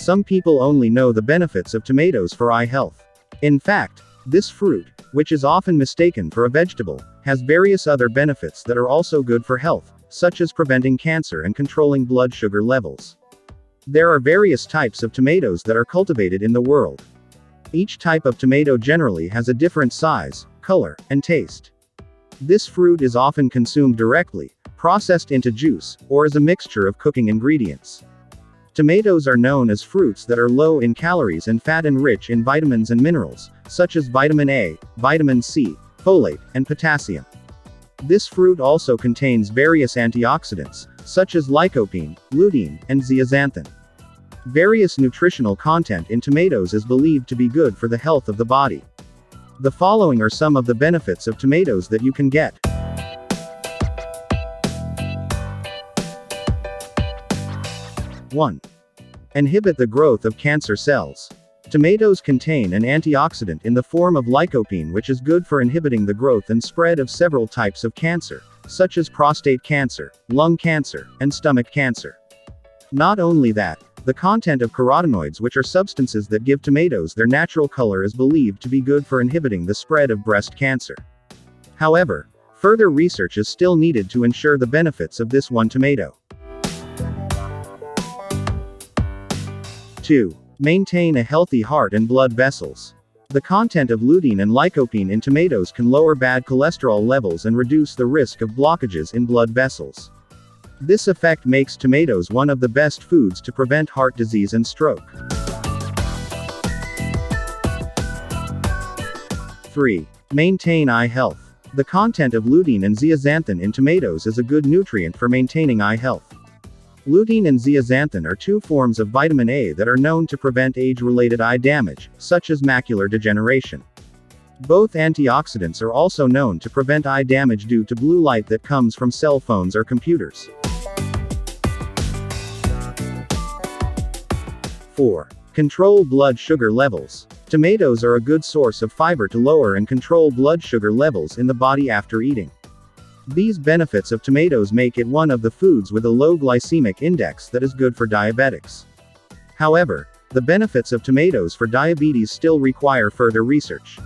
Some people only know the benefits of tomatoes for eye health. In fact, this fruit, which is often mistaken for a vegetable, has various other benefits that are also good for health, such as preventing cancer and controlling blood sugar levels. There are various types of tomatoes that are cultivated in the world. Each type of tomato generally has a different size, color, and taste. This fruit is often consumed directly, processed into juice, or as a mixture of cooking ingredients. Tomatoes are known as fruits that are low in calories and fat and rich in vitamins and minerals, such as vitamin A, vitamin C, folate, and potassium. This fruit also contains various antioxidants, such as lycopene, lutein, and zeaxanthin. Various nutritional content in tomatoes is believed to be good for the health of the body. The following are some of the benefits of tomatoes that you can get. 1. Inhibit the growth of cancer cells. Tomatoes contain an antioxidant in the form of lycopene, which is good for inhibiting the growth and spread of several types of cancer, such as prostate cancer, lung cancer, and stomach cancer. Not only that, the content of carotenoids, which are substances that give tomatoes their natural color, is believed to be good for inhibiting the spread of breast cancer. However, further research is still needed to ensure the benefits of this one tomato. 2. Maintain a healthy heart and blood vessels. The content of lutein and lycopene in tomatoes can lower bad cholesterol levels and reduce the risk of blockages in blood vessels. This effect makes tomatoes one of the best foods to prevent heart disease and stroke. 3. Maintain eye health. The content of lutein and zeaxanthin in tomatoes is a good nutrient for maintaining eye health. Lutein and zeaxanthin are two forms of vitamin A that are known to prevent age-related eye damage, such as macular degeneration. Both antioxidants are also known to prevent eye damage due to blue light that comes from cell phones or computers. 4. Control blood sugar levels. Tomatoes are a good source of fiber to lower and control blood sugar levels in the body after eating. These benefits of tomatoes make it one of the foods with a low glycemic index that is good for diabetics. However, the benefits of tomatoes for diabetes still require further research.